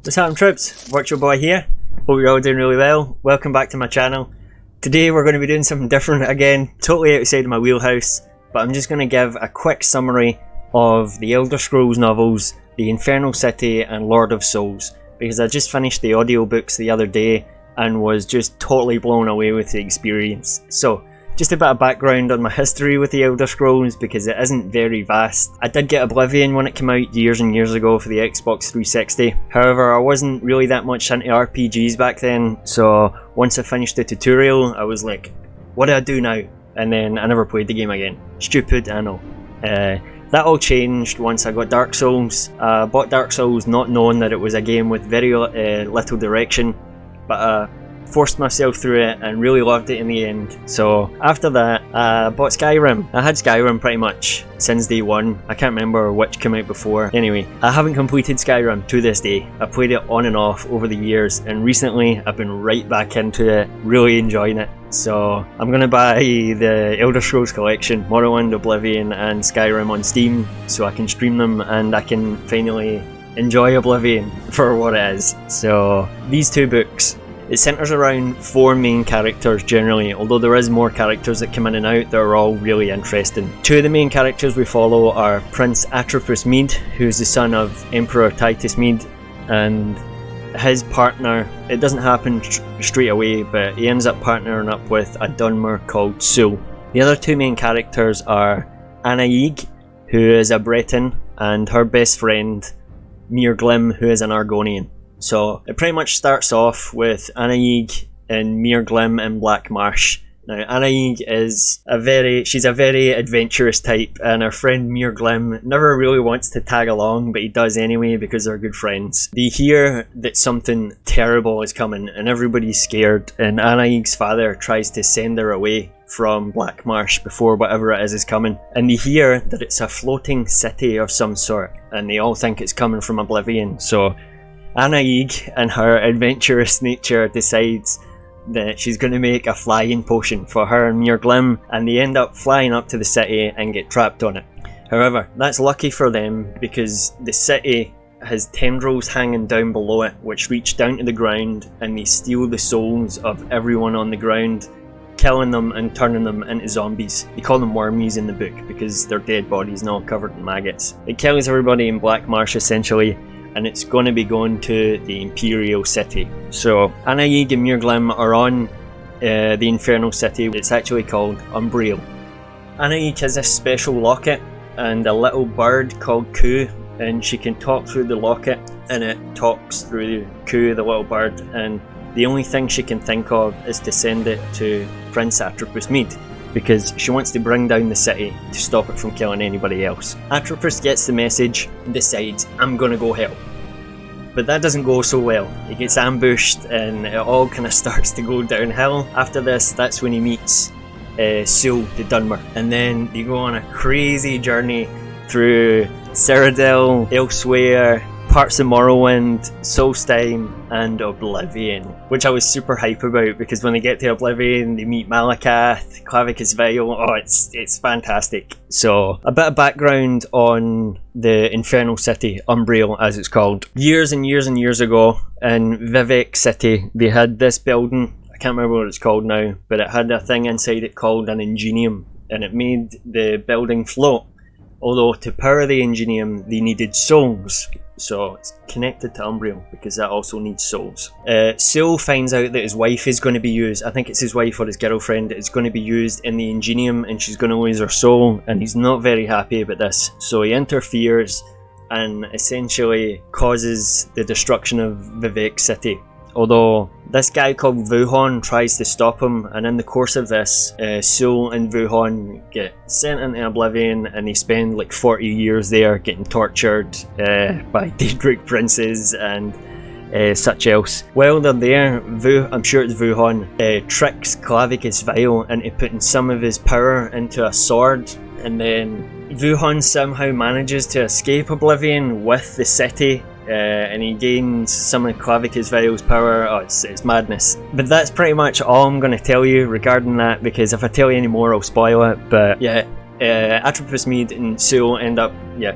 What's happening, troops? Virtual Boy here. Hope you're all doing really well. Welcome back to my channel. Today we're going to be doing something different again, totally outside of my wheelhouse, but I'm just going to give a quick summary of the Elder Scrolls novels, The Infernal City and Lord of Souls, because I just finished the audiobooks the other day and was just totally blown away with the experience. So, just a bit of background on my history with the Elder Scrolls, because it isn't very vast. I did get Oblivion when it came out years and years ago for the Xbox 360. However, I wasn't really that much into RPGs back then, so once I finished the tutorial, I was like, what do I do now? And then I never played the game again. Stupid, I know. That all changed once I got Dark Souls. I bought Dark Souls not knowing that it was a game with very little direction, but forced myself through it and really loved it in the end. So after that, I bought Skyrim. I had Skyrim pretty much since day one. I can't remember which came out before. Anyway, I haven't completed Skyrim to this day. I played it on and off over the years, and recently I've been right back into it, really enjoying it. So I'm gonna buy the Elder Scrolls collection, Morrowind, Oblivion and Skyrim on Steam, so I can stream them and I can finally enjoy Oblivion for what it is. So these two books, it centres around four main characters generally, although there is more characters that come in and out that are all really interesting. Two of the main characters we follow are Prince Atropos Mede, who's the son of Emperor Titus Mede, and his partner, it doesn't happen straight away, but he ends up partnering up with a Dunmer called Sul. The other two main characters are Anaig, who is a Breton, and her best friend Mirglim, who is an Argonian. So it pretty much starts off with Anaig and Mirglim in Black Marsh. Now Anaig is she's a very adventurous type, and her friend Mirglim never really wants to tag along, but he does anyway because they're good friends. They hear that something terrible is coming and everybody's scared, and Anaig's father tries to send her away from Black Marsh before whatever it is coming, and they hear that it's a floating city of some sort, and they all think it's coming from Oblivion. So Anaig, in her adventurous nature, decides that she's going to make a flying potion for her and Mirglim, and they end up flying up to the city and get trapped on it. However, that's lucky for them because the city has tendrils hanging down below it which reach down to the ground, and they steal the souls of everyone on the ground, killing them and turning them into zombies. They call them wormies in the book because they're dead bodies and all covered in maggots. It kills everybody in Black Marsh essentially, and it's going to be going to the Imperial City. So Anaig and Mirglim are on the Infernal City. It's actually called Umbriel. Anaig has this special locket and a little bird called Ku, and she can talk through the locket and it talks through Ku, the little bird, and the only thing she can think of is to send it to Prince Atropos Mede, because she wants to bring down the city to stop it from killing anybody else. Atropos gets the message and decides, I'm gonna go help. But that doesn't go so well. He gets ambushed and it all kind of starts to go downhill. After this, that's when he meets Sul the Dunmer, and then they go on a crazy journey through Cyrodiil, Elsewhere, parts of Morrowind, Solstheim and Oblivion, which I was super hype about because when they get to Oblivion they meet Malakath, Clavicus Vile. Oh, it's fantastic. So a bit of background on the Infernal City, Umbriel as it's called. Years and years and years ago in Vivec City they had this building, I can't remember what it's called now, but it had a thing inside it called an Ingenium, and it made the building float. Although to power the Ingenium they needed souls, so it's connected to Umbriel because that also needs souls. Sul finds out that his wife is going to be used, I think it's his wife or his girlfriend, is going to be used in the Ingenium and she's going to lose her soul, and he's not very happy about this. So he interferes and essentially causes the destruction of Vivec City. Although this guy called Vuhon tries to stop him, and in the course of this, Sul and Vuhon get sent into Oblivion and they spend like 40 years there getting tortured by Daedric princes and such else. While they're there, I'm sure it's Vuhon, tricks Clavicus Vile into putting some of his power into a sword, and then Vuhon somehow manages to escape Oblivion with the city. And he gains some of Clavicus Vile's power. Oh, it's madness. But that's pretty much all I'm going to tell you regarding that, because if I tell you any more I'll spoil it. But yeah, Atropos Mead and Sewell end up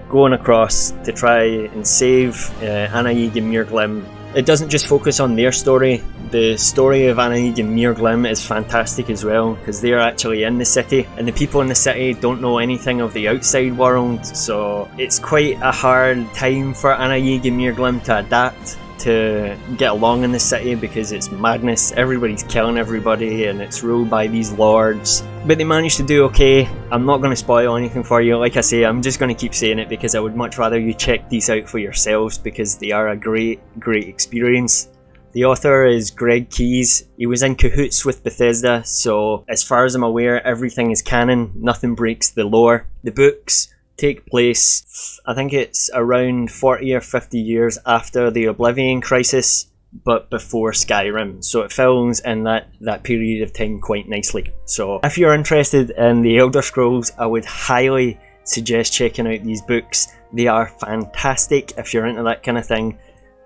going across to try and save Anaig and Muirglim. It doesn't just focus on their story. The story of Anaig and Muirglim is fantastic as well, because they're actually in the city, and the people in the city don't know anything of the outside world, so it's quite a hard time for Anaig and Muirglim to adapt to get along in the city, because it's madness, everybody's killing everybody and it's ruled by these lords. But they managed to do okay. I'm not going to spoil anything for you. Like I say, I'm just going to keep saying it because I would much rather you check these out for yourselves, because they are a great experience. The author is Greg Keyes. He was in cahoots with Bethesda, so as far as I'm aware, everything is canon, nothing breaks the lore. The books take place, I think it's around 40 or 50 years after the Oblivion Crisis, but before Skyrim, so it fills in that period of time quite nicely. So if you're interested in the Elder Scrolls, I would highly suggest checking out these books. They are fantastic if you're into that kind of thing.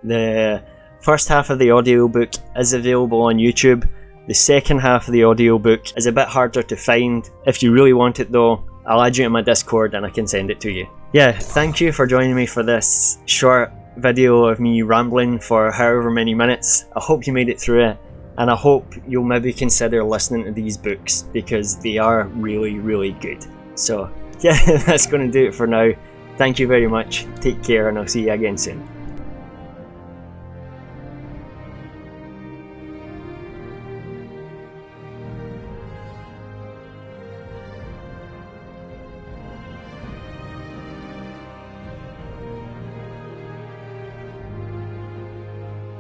The first half of the audiobook is available on YouTube. The second half of the audiobook is a bit harder to find. If you really want it though, I'll add you in my Discord and I can send it to you. Yeah, thank you for joining me for this short video of me rambling for however many minutes. I hope you made it through it, and I hope you'll maybe consider listening to these books, because they are really good. So yeah, that's going to do it for now. Thank you very much, take care, and I'll see you again soon.